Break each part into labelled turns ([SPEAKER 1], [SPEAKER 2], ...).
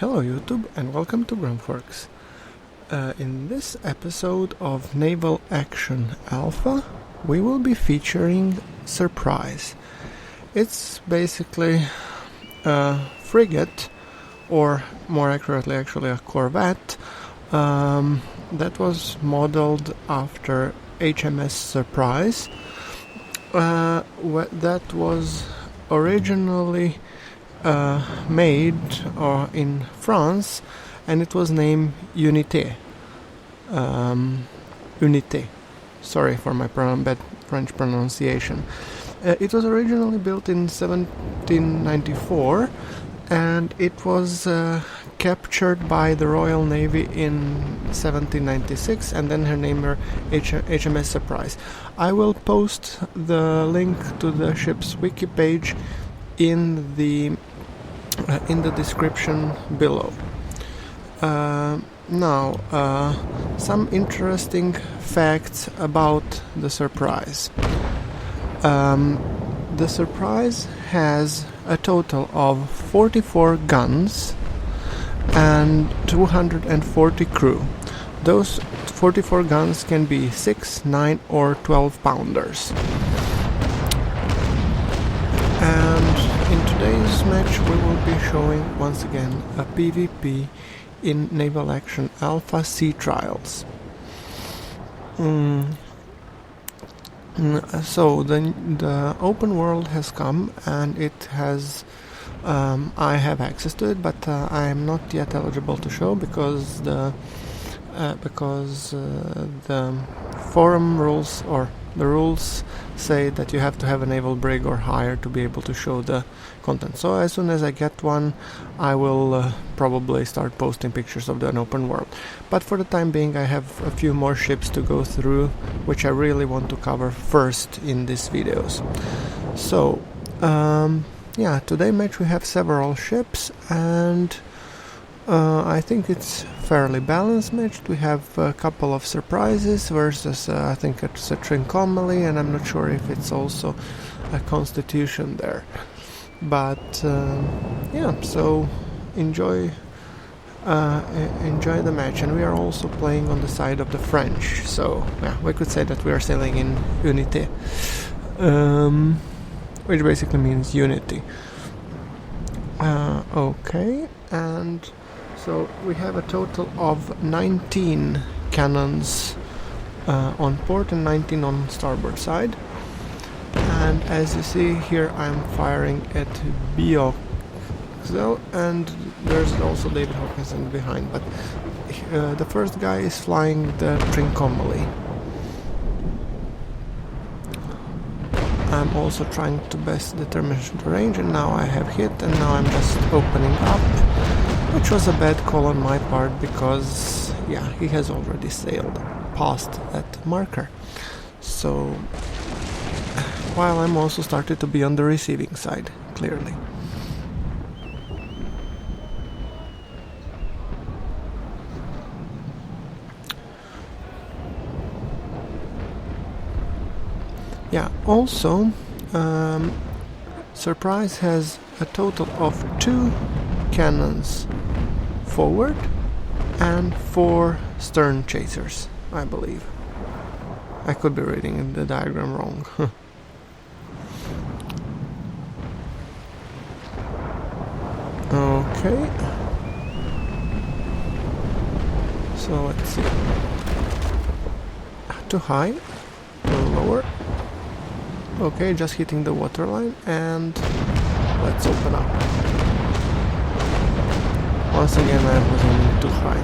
[SPEAKER 1] Hello YouTube and welcome to GrunfWorks. In this episode of Naval Action Alpha, we will be featuring Surprise. It's basically a frigate, or more accurately actually a corvette, that was modeled after HMS Surprise. That was originally made in France, and it was named Unité. Unité. Sorry for my bad French pronunciation. It was originally built in 1794, and it was captured by the Royal Navy in 1796, and then her name were HMS Surprise. I will post the link to the ship's wiki page in the description below. Now, some interesting facts about the Surprise. The Surprise has a total of 44 guns and 240 crew. Those 44 guns can be 6, 9 or 12 pounders. And in today's match we will be showing once again a PvP in Naval Action Alpha Sea Trials. So the open world has come, and it has I have access to it, but I am not yet eligible to show because the forum rules, or the rules, say that you have to have a naval brig or higher to be able to show the content. So as soon as I get one, I will probably start posting pictures of the open world. But for the time being, I have a few more ships to go through, which I really want to cover first in these videos. So yeah, today match we have several ships, and I think it's fairly balanced match. We have a couple of surprises versus I think it's a Trincomalee, and I'm not sure if it's also a Constitution there. But yeah, so enjoy the match. And we are also playing on the side of the French, so yeah, we could say that we are sailing in Unité, which basically means unity. Okay, and so we have a total of 19 cannons on port and 19 on starboard side. And as you see here, I'm firing at Bioxel, and there's also David Hawkinson behind, but the first guy is flying the Trincomalee. I'm also trying to best determine the range, and now I have hit, and now I'm just opening up, which was a bad call on my part because, yeah, he has already sailed past that marker. So, while I'm also started to be on the receiving side, clearly. Yeah, also, Surprise has a total of 2 cannons forward and 4 stern chasers, I believe. I could be reading the diagram wrong. Okay. So let's see. Too high, too lower. Okay, just hitting the waterline, and let's open up. Once again, I was aiming too high.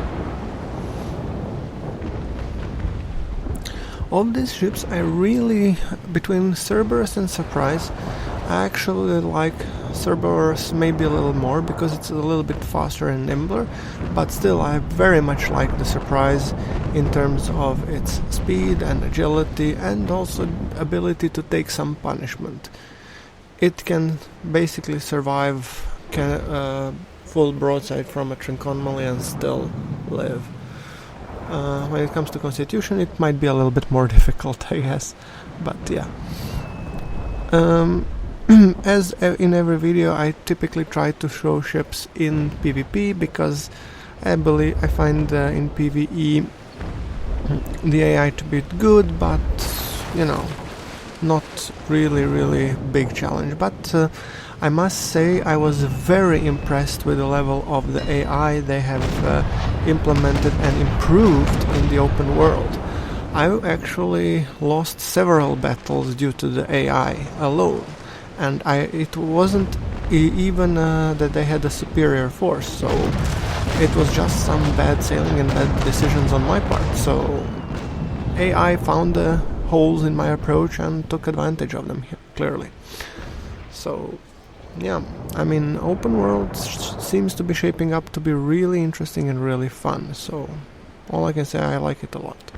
[SPEAKER 1] Of these ships, I really, between Cerberus and Surprise, I actually like Cerberus maybe a little more because it's a little bit faster and nimbler, but still I very much like the Surprise in terms of its speed and agility, and also ability to take some punishment. It can basically survive full broadside from a Trincomalee and still live. When it comes to Constitution, it might be a little bit more difficult, I guess, but yeah. As in every video, I typically try to show ships in PvP because I find in PvE the AI to be good, but you know, not really big challenge. But I must say I was very impressed with the level of the AI they have implemented and improved in the open world. I actually lost several battles due to the AI alone, and it wasn't even that they had a superior force, so it was just some bad sailing and bad decisions on my part. So AI found the holes in my approach and took advantage of them clearly. So yeah, I mean, open world seems to be shaping up to be really interesting and really fun, so all I can say, I like it a lot.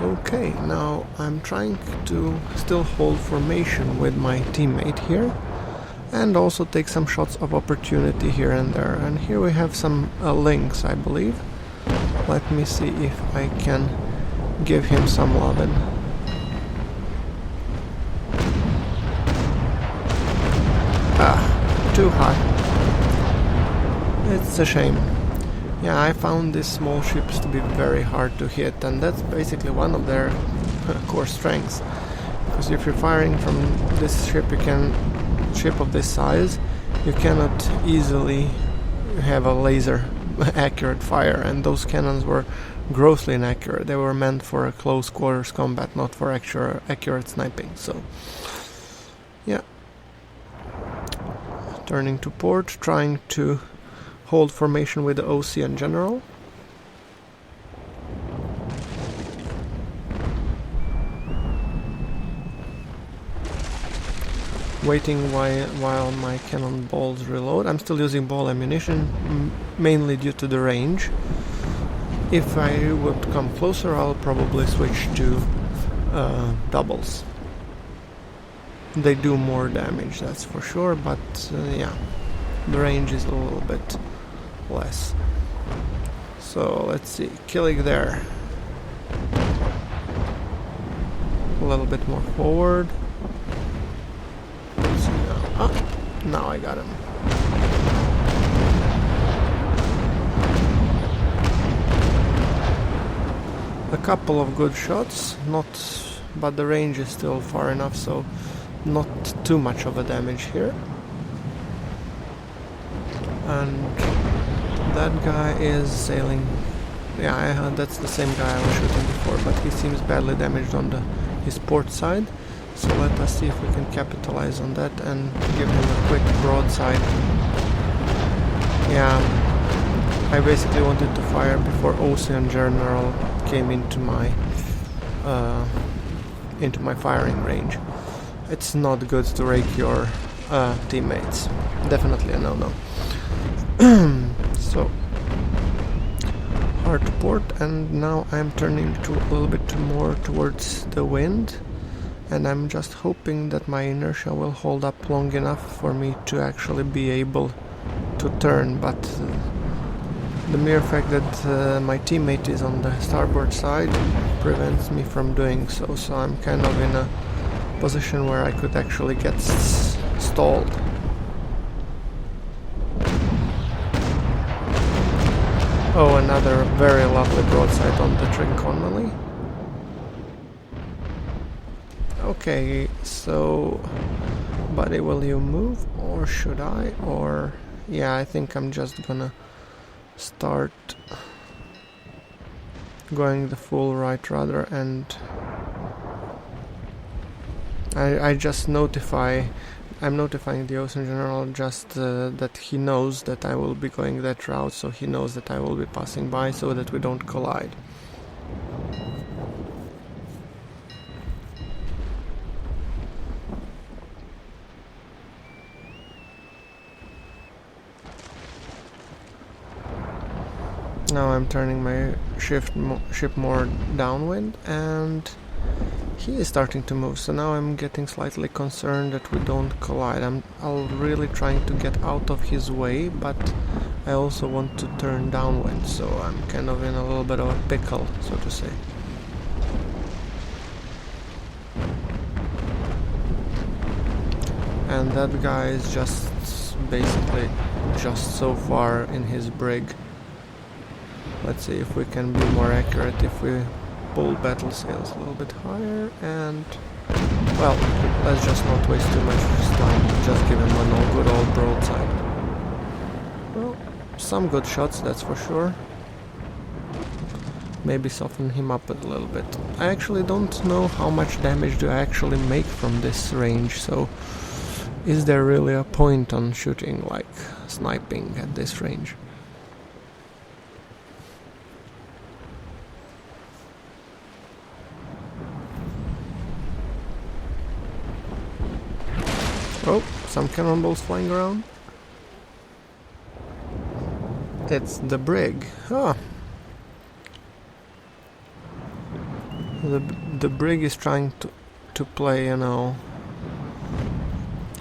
[SPEAKER 1] Okay, now I'm trying to still hold formation with my teammate here and also take some shots of opportunity here and there. And here we have some links, I believe. Let me see if I can give him some lovin'. Too high. It's a shame. Yeah, I found these small ships to be very hard to hit, and that's basically one of their core strengths. Because if you're firing from this ship of this size, you cannot easily have a laser accurate fire, and those cannons were grossly inaccurate. They were meant for a close quarters combat, not for accurate sniping. So yeah, turning to port, trying to hold formation with the OC and general. Waiting while my cannonballs reload. I'm still using ball ammunition, mainly due to the range. If I would come closer, I'll probably switch to doubles. They do more damage, that's for sure, but yeah, the range is a little bit less. So let's see, killing there. A little bit more forward. Let's see now. Now I got him. A couple of good shots, but the range is still far enough, so not too much of a damage here. And that guy is sailing. Yeah, that's the same guy I was shooting before, but he seems badly damaged on his port side. So let us see if we can capitalize on that and give him a quick broadside. Yeah, I basically wanted to fire before Ocean General came into my firing range. It's not good to rake your teammates. Definitely a no-no. So hard to port, and now I'm turning to a little bit more towards the wind, and I'm just hoping that my inertia will hold up long enough for me to actually be able to turn, but the mere fact that my teammate is on the starboard side prevents me from doing so, so I'm kind of in a position where I could actually get stalled. Oh, another very lovely broadside on the Trinconmely. Okay, so buddy, will you move, or should I? Or yeah, I think I'm just gonna start going the full right rudder, and I just I'm notifying the Ocean General just that he knows that I will be going that route, so he knows that I will be passing by, so that we don't collide. Now I'm turning my ship more downwind, and he is starting to move, so now I'm getting slightly concerned that we don't collide. I'm really trying to get out of his way, but I also want to turn downwind, so I'm kind of in a little bit of a pickle, so to say. and that guy is just basically just so far in his brig. Let's see if we can be more accurate if we pull battle sails a little bit higher, and well, let's just not waste too much of his time, just give him a good old broadside. Well, some good shots, that's for sure. Maybe soften him up a little bit. I actually don't know how much damage do I actually make from this range, so is there really a point on shooting, like sniping at this range? Oh, some cannonballs flying around. It's the brig. Ah. The brig is trying to play, you know.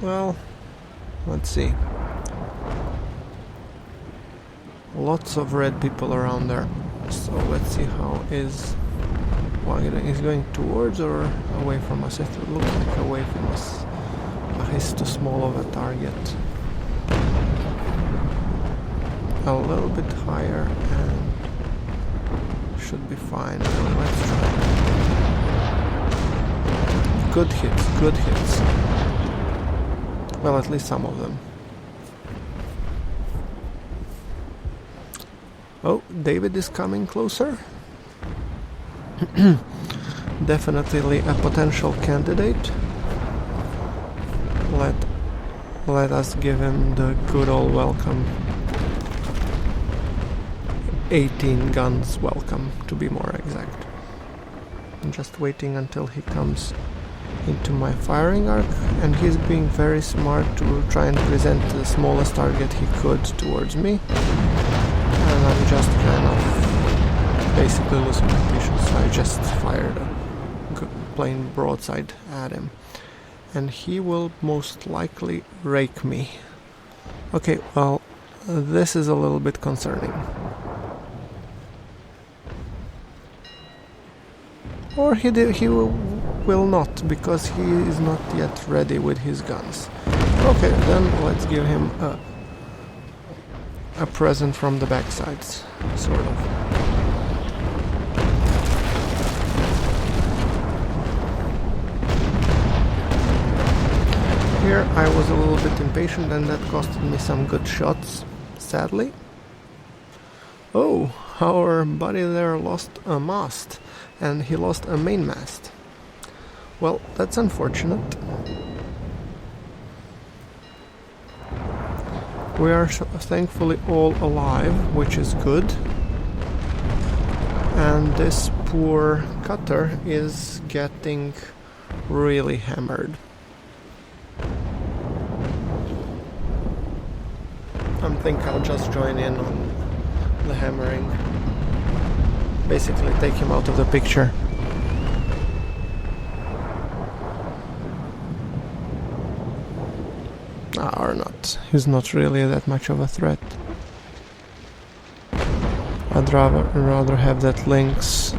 [SPEAKER 1] Well, let's see. Lots of red people around there. So let's see how is he's going towards or away from us. It looks like away from us. He's too small of a target. A little bit higher and should be fine. Let's try. Good hits, good hits. Well, at least some of them. Oh, David is coming closer. Definitely a potential candidate. Let us give him the good old welcome. 18 guns welcome, to be more exact. I'm just waiting until he comes into my firing arc, and he's being very smart to try and present the smallest target he could towards me. And I'm just kind of basically losing my patience, so I just fired a plain broadside at him. And he will most likely rake me. Okay, well, this is a little bit concerning. Or he will not, because he is not yet ready with his guns. Okay, then let's give him a present from the backsides, sort of. Here I was a little bit impatient, and that costed me some good shots, sadly. Oh, our buddy there lost a mast, and he lost a mainmast. Well, that's unfortunate. We are thankfully all alive, which is good. And this poor cutter is getting really hammered. I think I'll just join in on the hammering. Basically take him out of the picture. Or not. He's not really that much of a threat. I'd rather have that lynx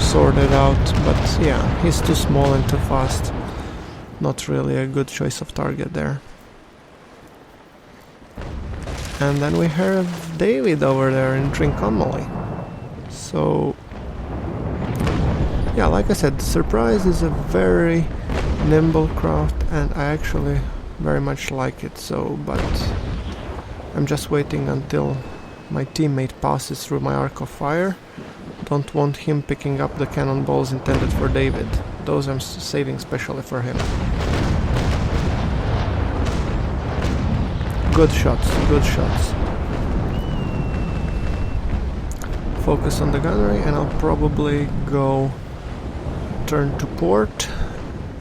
[SPEAKER 1] sorted out, but yeah, he's too small and too fast. Not really a good choice of target there. And then we have David over there in Trincomalee. So, yeah, like I said, Surprise is a very nimble craft, and I actually very much like it. So, but I'm just waiting until my teammate passes through my arc of fire. Don't want him picking up the cannonballs intended for David. Those I'm saving specially for him. Good shots, good shots. Focus on the gunnery, and I'll probably go turn to port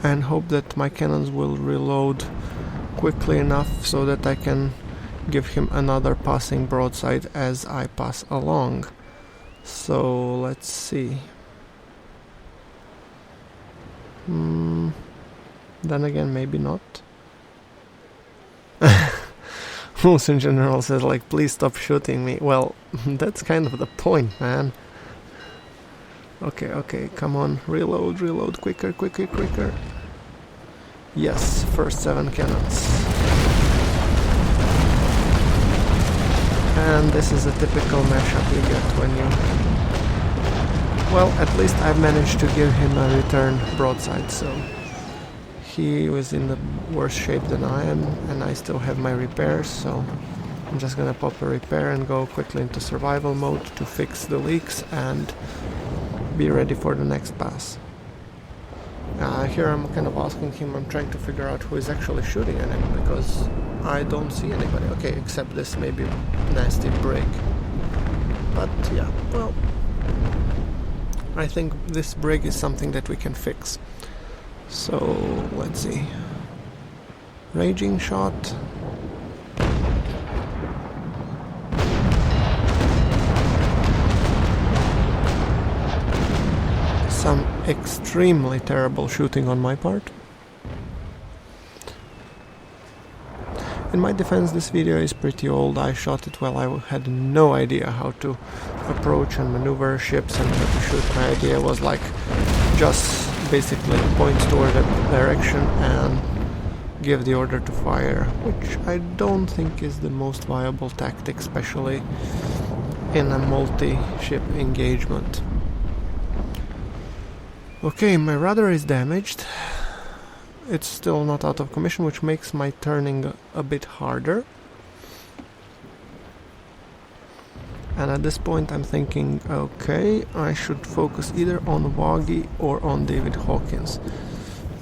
[SPEAKER 1] and hope that my cannons will reload quickly enough so that I can give him another passing broadside as I pass along. So let's see. Then again, maybe not. Wilson General says, like, please stop shooting me. Well, that's kind of the point, man. Okay, come on, reload, quicker. Yes, first 7 cannons. And this is a typical mashup you get when you... Well, at least I've managed to give him a return broadside, so... He was in the worse shape than I am, and I still have my repairs, so... I'm just gonna pop a repair and go quickly into survival mode to fix the leaks and be ready for the next pass. Here I'm kind of asking him, I'm trying to figure out who is actually shooting at him, because I don't see anybody. Okay, except this maybe nasty brig. But yeah, well, I think this brig is something that we can fix. So, let's see. Raging shot. Some extremely terrible shooting on my part. In my defense, this video is pretty old. I shot it while I had no idea how to approach and maneuver ships and how to shoot. My idea was like just basically point toward a direction and give the order to fire, which I don't think is the most viable tactic, especially in a multi-ship engagement. Okay, my rudder is damaged. It's still not out of commission, which makes my turning a bit harder. And at this point I'm thinking, okay, I should focus either on Waggy or on David Hawkins.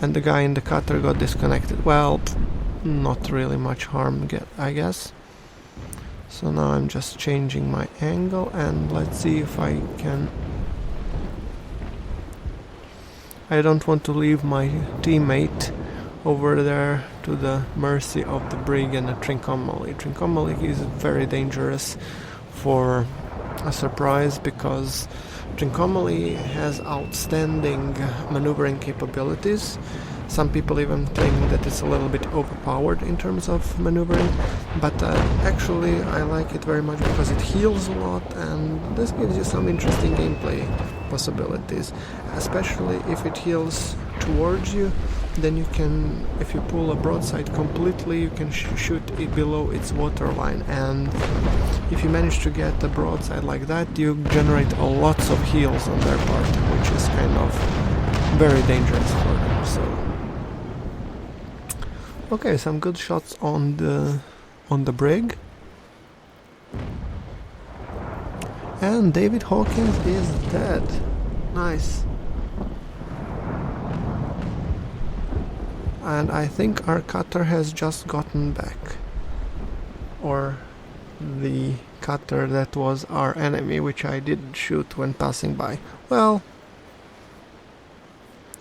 [SPEAKER 1] And the guy in the cutter got disconnected. Well, not really much harm, I guess. So now I'm just changing my angle, and let's see if I can... I don't want to leave my teammate over there to the mercy of the brig and the Trincomalee. Trincomalee is very dangerous for a surprise because Trincomalee has outstanding maneuvering capabilities. Some people even think that it's a little bit overpowered in terms of maneuvering, but actually I like it very much because it heals a lot, and this gives you some interesting gameplay possibilities, especially if it heals towards you. Then you can, if you pull a broadside completely, you can shoot it below its waterline, and if you manage to get a broadside like that, you generate lots of heals on their part, which is kind of very dangerous for them. So okay, some good shots on the brig. And David Hawkins is dead. Nice. And I think our cutter has just gotten back. Or the cutter that was our enemy, which I did shoot when passing by. Well,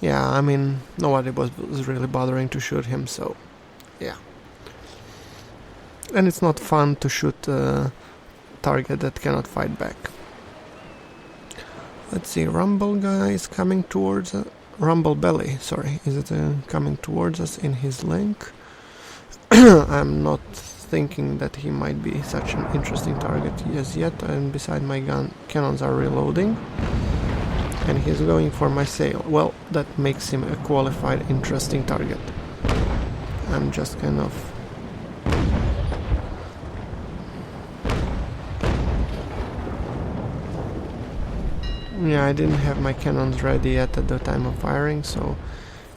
[SPEAKER 1] yeah, I mean, nobody was really bothering to shoot him, so yeah. And it's not fun to shoot a target that cannot fight back. Let's see, Rumble guy is coming towards us. Rumble Belly, sorry, is it coming towards us in his link? I'm not thinking that he might be such an interesting target as yet, and beside my gun, cannons are reloading. And he's going for my sail. Well, that makes him a qualified, interesting target. I'm just kind of... Yeah, I didn't have my cannons ready yet at the time of firing, so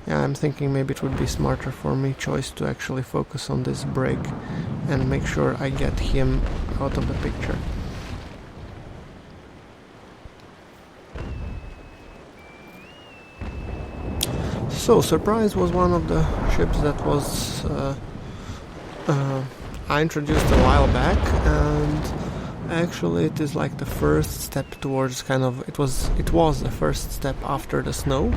[SPEAKER 1] yeah, I'm thinking maybe it would be smarter for me choice to actually focus on this brig and make sure I get him out of the picture. So, Surprise was one of the ships that was I introduced a while back, and actually it is like the first step towards kind of, it was the first step after the snow,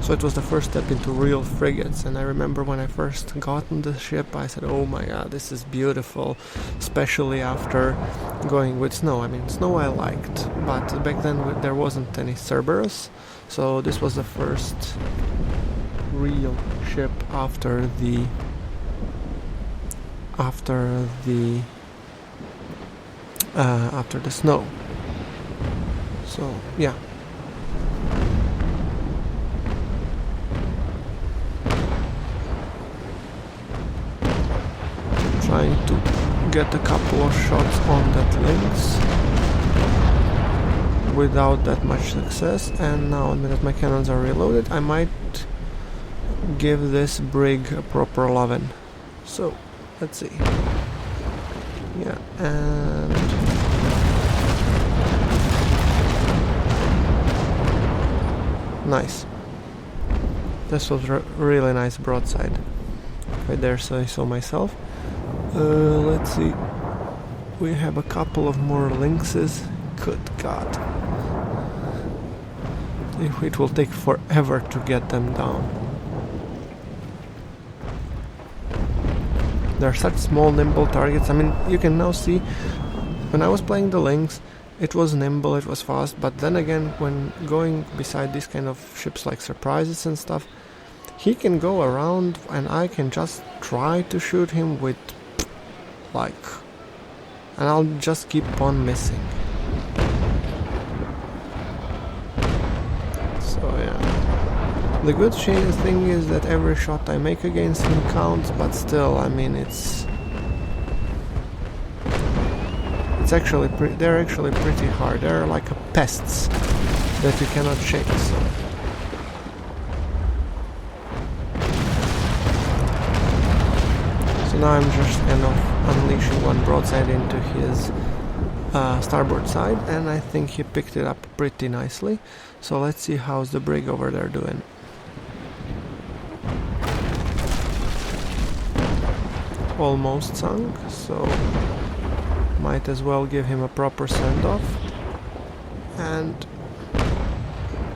[SPEAKER 1] so it was the first step into real frigates. And I remember when I first got on the ship, I said, oh my god, this is beautiful, especially after going with snow. I mean, snow I liked, but back then there wasn't any Cerberus, so this was the first real ship after the snow. So yeah. trying to get a couple of shots on that lynx without that much success, and now that my cannons are reloaded, I might give this brig a proper lovin'. So, let's see. Yeah, and... nice. This was really nice broadside. If I dare say so myself. Let's see. We have a couple of more lynxes. Good God. It will take forever to get them down. They're such small, nimble targets. I mean, you can now see, when I was playing the lynx, it was nimble, it was fast, but then again, when going beside these kind of ships like Surprises and stuff, he can go around and I can just try to shoot him with, like, and I'll just keep on missing. So yeah. The good thing is that every shot I make against him counts, but still, I mean, they're actually pretty hard. They're like pests that you cannot shake. So now I'm just kind of unleashing one broadside into his starboard side, and I think he picked it up pretty nicely. So let's see how's the brig over there doing. Almost sunk, so might as well give him a proper send-off.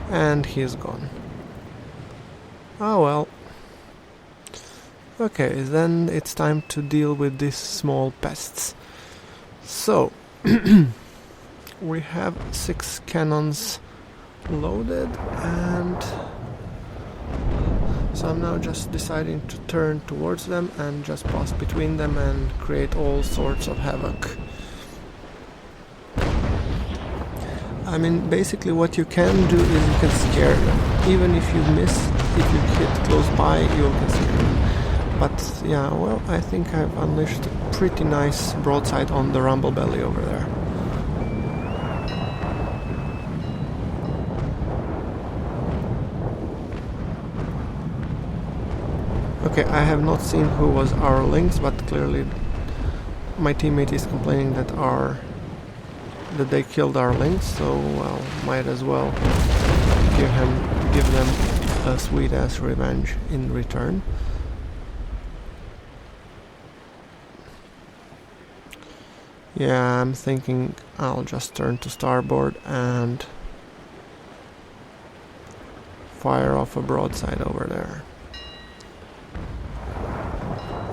[SPEAKER 1] And he's gone. Oh well. Okay, then it's time to deal with these small pests. So, we have 6 cannons loaded, and so I'm now just deciding to turn towards them and just pass between them and create all sorts of havoc. I mean, basically what you can do is you can scare them. Even if you miss, if you hit close by, you can scare them. But yeah, well, I think I've unleashed a pretty nice broadside on the rumble belly over there. Okay, I have not seen who was our lynx, but clearly my teammate is complaining that they killed our lynx, so well, might as well give them a sweet ass revenge in return. Yeah, I'm thinking I'll just turn to starboard and fire off a broadside over there.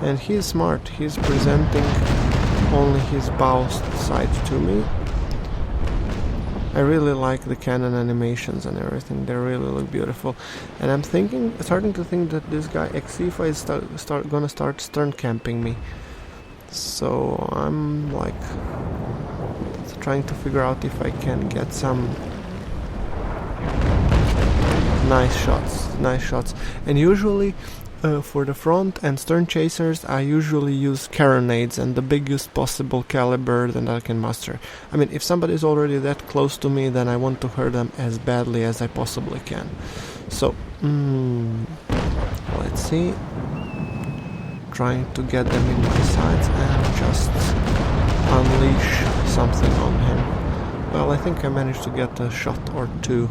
[SPEAKER 1] And he's smart, he's presenting only his bow side to me. I really like the cannon animations and everything, they really look beautiful. And I'm starting to think that this guy Exifa is gonna start stern camping me. So I'm like trying to figure out if I can get some nice shots. And usually for the front and stern chasers, I usually use carronades and the biggest possible caliber that I can muster. I mean, if somebody is already that close to me, then I want to hurt them as badly as I possibly can. So, let's see. Trying to get them in my sights and just unleash something on him. Well, I think I managed to get a shot or two.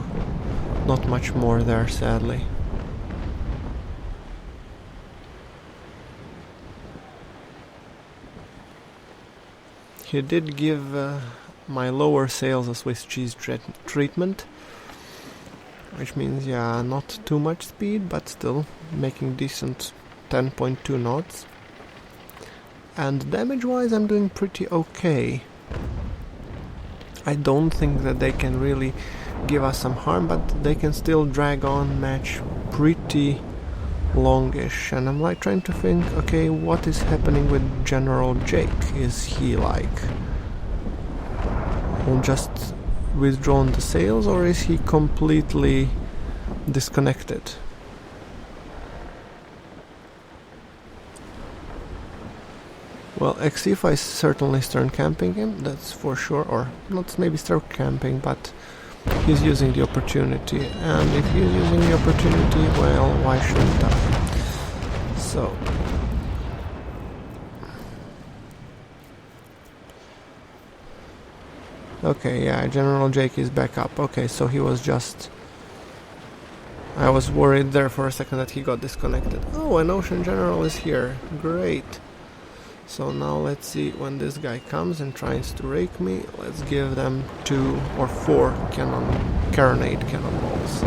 [SPEAKER 1] Not much more there, sadly. He did give my lower sails a Swiss cheese treatment, which means, yeah, not too much speed, but still making decent 10.2 knots. And damage-wise, I'm doing pretty okay. I don't think that they can really give us some harm, but they can still drag on match pretty longish. And I'm like trying to think, okay, what is happening with General Jake? Is he like just withdrawn the sails, or is he completely disconnected? Well, Xifa is certainly stern camping him, that's for sure, or not maybe stern camping, but he's using the opportunity, and if he's using the opportunity, well, why shouldn't I? So... okay, yeah, General Jake is back up. Okay, so he was just... I was worried there for a second that he got disconnected. Oh, an Ocean General is here. Great. So now let's see, when this guy comes and tries to rake me, let's give them 2 or 4 carronade cannonballs.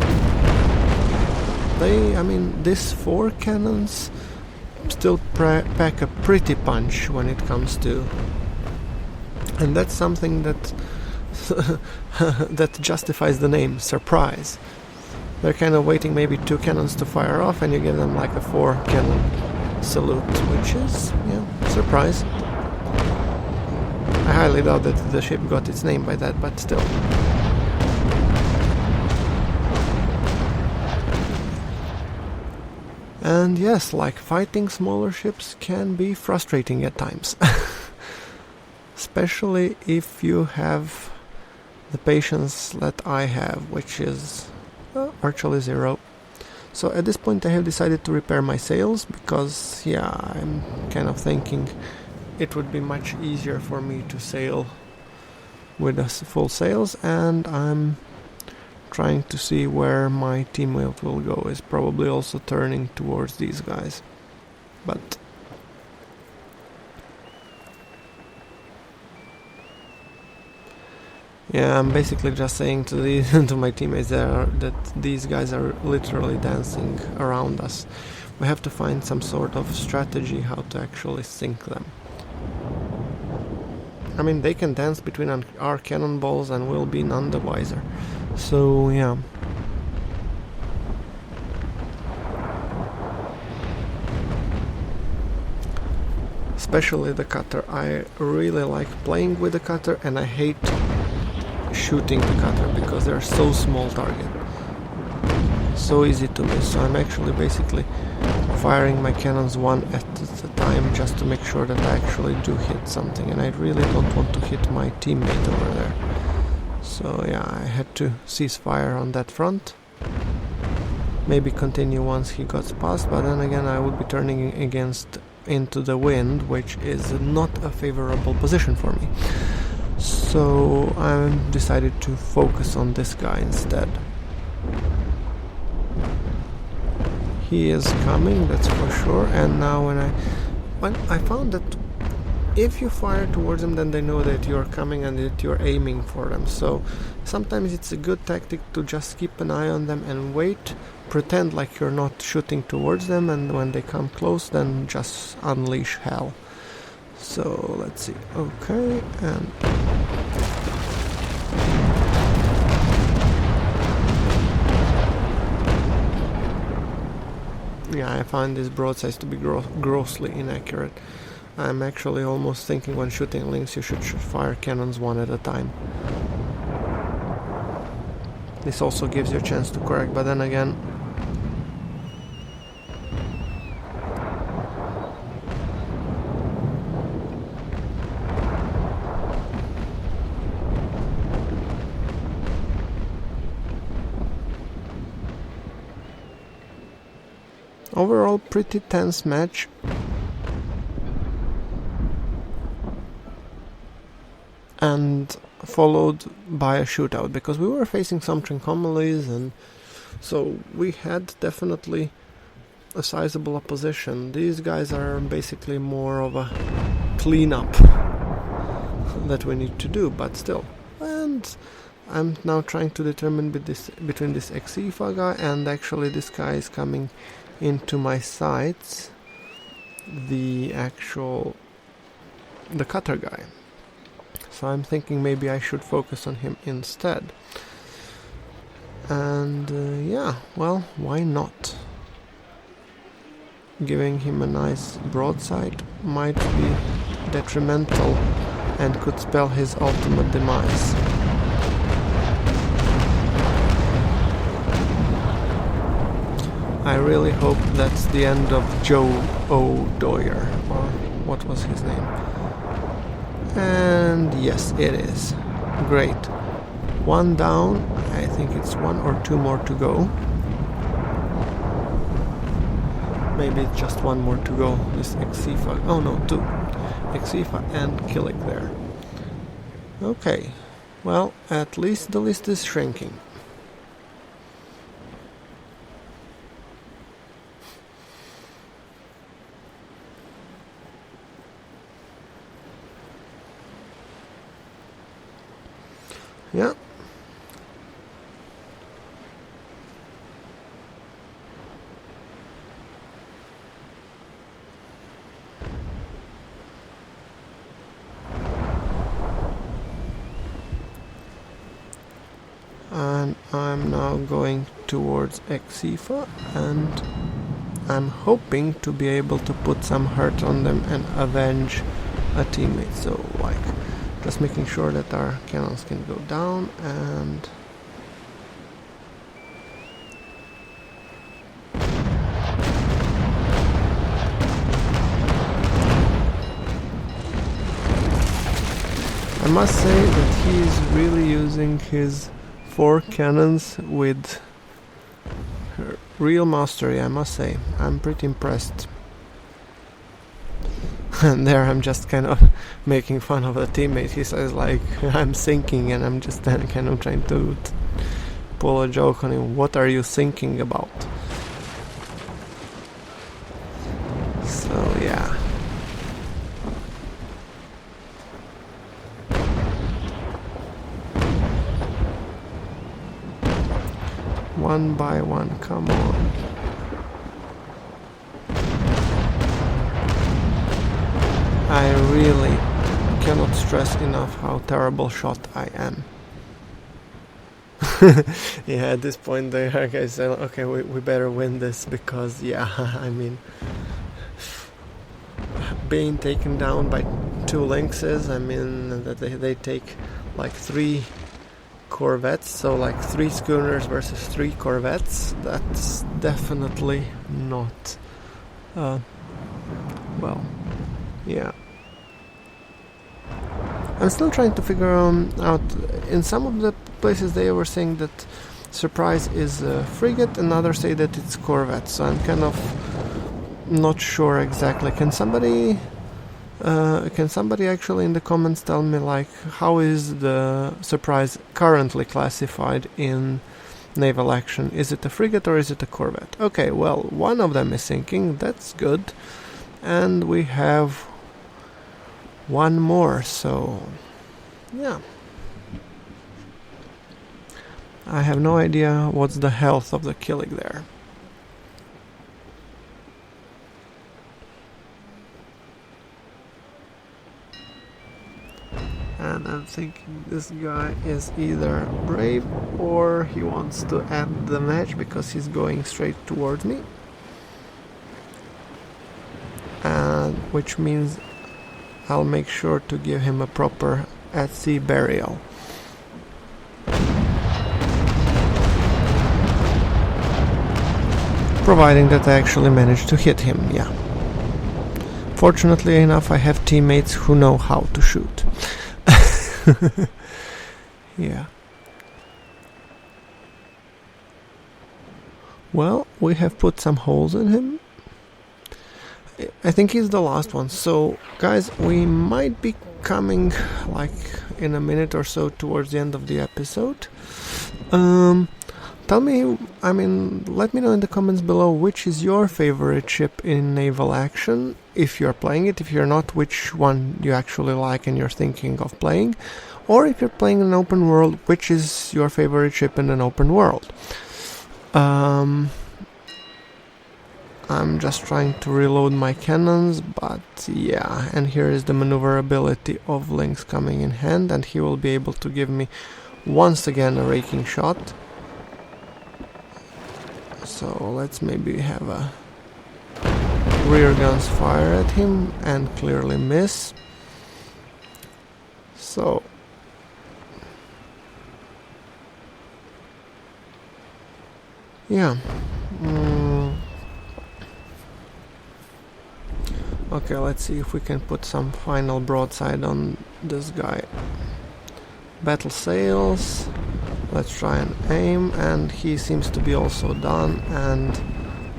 [SPEAKER 1] I mean, these 4 cannons still pack a pretty punch when it comes to... and that's something that that justifies the name, Surprise. They're kind of waiting maybe 2 cannons to fire off, and you give them like a 4 cannon salute, which is, yeah, surprise. I highly doubt that the ship got its name by that, but still. And yes, like fighting smaller ships can be frustrating at times. Especially if you have the patience that I have, which is virtually 0. So at this point I have decided to repair my sails, because yeah, I'm kind of thinking it would be much easier for me to sail with full sails, and I'm trying to see where my teammate will go. Is probably also turning towards these guys, but yeah, I'm basically just saying to to my teammates that these guys are literally dancing around us. We have to find some sort of strategy how to actually sink them. I mean, they can dance between our cannonballs and we'll be none the wiser. So, yeah. Especially the cutter. I really like playing with the cutter, and I hate shooting the cutter because they're so small target, so easy to miss. So I'm actually basically firing my cannons one at a time just to make sure that I actually do hit something, and I really don't want to hit my teammate over there. So yeah, I had to cease fire on that front, maybe continue once he got past, but then again I would be turning into the wind, which is not a favorable position for me. So I decided to focus on this guy instead. He is coming, that's for sure, and now when I found that if you fire towards them, then they know that you're coming and that you're aiming for them. So sometimes it's a good tactic to just keep an eye on them and wait, pretend like you're not shooting towards them, and when they come close, then just unleash hell. So let's see. Okay, and yeah, I find these broadsides to be grossly inaccurate. I'm actually almost thinking when shooting links you should fire cannons one at a time. This also gives you a chance to correct, but then again, overall pretty tense match. And followed by a shootout, because we were facing some trincomolies, and so we had definitely a sizable opposition. These guys are basically more of a cleanup that we need to do, but still. And I'm now trying to determine between this Xifa guy and actually this guy is coming into my sights, the cutter guy. So I'm thinking maybe I should focus on him instead. And yeah, well, why not? Giving him a nice broadside might be detrimental and could spell his ultimate demise. I really hope that's the end of Joe O'Dwyer, or what was his name? And yes, it is. Great. One down. I think it's one or two more to go. Maybe it's just one more to go. This Exifa. Oh no, two. Exifa and Killick there. Okay. Well, at least the list is shrinking. Yeah. And I'm now going towards Exifa, and I'm hoping to be able to put some hurt on them and avenge a teammate. So, like, just making sure that our cannons can go down, and I must say that he is really using his 4 cannons with real mastery, I must say. I'm pretty impressed. And there I'm just kind of making fun of the teammate. He says like, I'm sinking, and I'm just kind of trying to pull a joke on him. What are you thinking about? So yeah. One by one, come on. I really cannot stress enough how terrible shot I am. Yeah, at this point the guys say, okay, we better win this, because yeah, I mean, being taken down by 2 lynxes, I mean, that they take like 3 corvettes, so like 3 schooners versus 3 corvettes, that's definitely not well, yeah. I'm still trying to figure out, in some of the places they were saying that Surprise is a frigate, and others say that it's corvette, so I'm kind of not sure exactly. Can somebody actually in the comments tell me, like, how is the Surprise currently classified in Naval Action? Is it a frigate or is it a corvette? Okay, well, one of them is sinking, that's good. And we have one more, so yeah. I have no idea what's the health of the Killick there. And I'm thinking this guy is either brave or he wants to end the match because he's going straight towards me. And which means I'll make sure to give him a proper at-sea burial. Providing that I actually manage to hit him, yeah. Fortunately enough, I have teammates who know how to shoot. Yeah. Well, we have put some holes in him. I think he's the last one. So, guys, we might be coming like in a minute or so towards the end of the episode. Tell me, I mean, let me know in the comments below which is your favorite ship in Naval Action, if you're playing it. If you're not, which one you actually like and you're thinking of playing. Or if you're playing an open world, which is your favorite ship in an open world. I'm just trying to reload my cannons, but yeah, and here is the maneuverability of Lynx coming in hand, and he will be able to give me once again a raking shot. So let's maybe have a rear guns fire at him and clearly miss. So yeah. Okay, let's see if we can put some final broadside on this guy. Battle sails. Let's try and aim, and he seems to be also done, and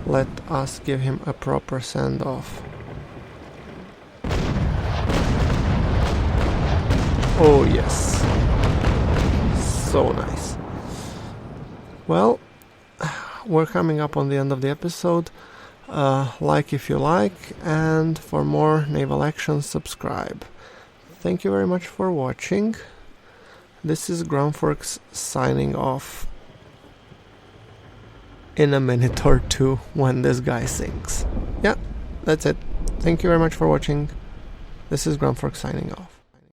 [SPEAKER 1] let us give him a proper send-off. Oh yes, so nice. Well, we're coming up on the end of the episode. Like if you like, and for more naval action, subscribe. Thank you very much for watching. This is GrunfWorks signing off in a minute or two when this guy sinks. Yeah, that's it. Thank you very much for watching. This is GrunfWorks signing off.